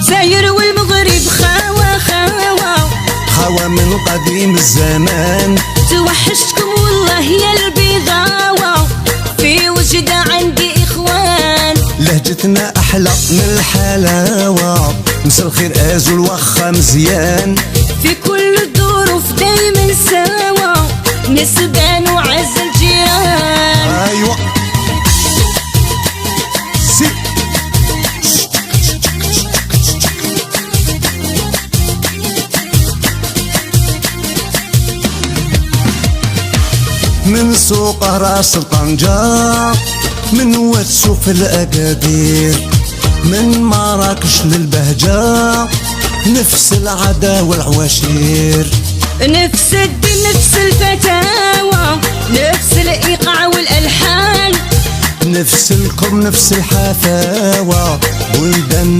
جزائر والمغرب خاوة خاوة خاوة من قديم الزمان. توحشتكم والله يا البغاوة، في وجدة عندي إخوان. لهجتنا أحلى من الحلاوة، مسا الخير أزول واخا مزيان. في كل الظروف دايما سوا، نسبان وعز الجيران. أيوة سي من سوق راس طنجة، من واتسو في الأكادير، من مراكش للبهجة، نفس العدا والعواشير. نفس الدين نفس الفتاوى، نفس الإيقاع والألحان، نفس الكرم نفس الحفاوة، بلدان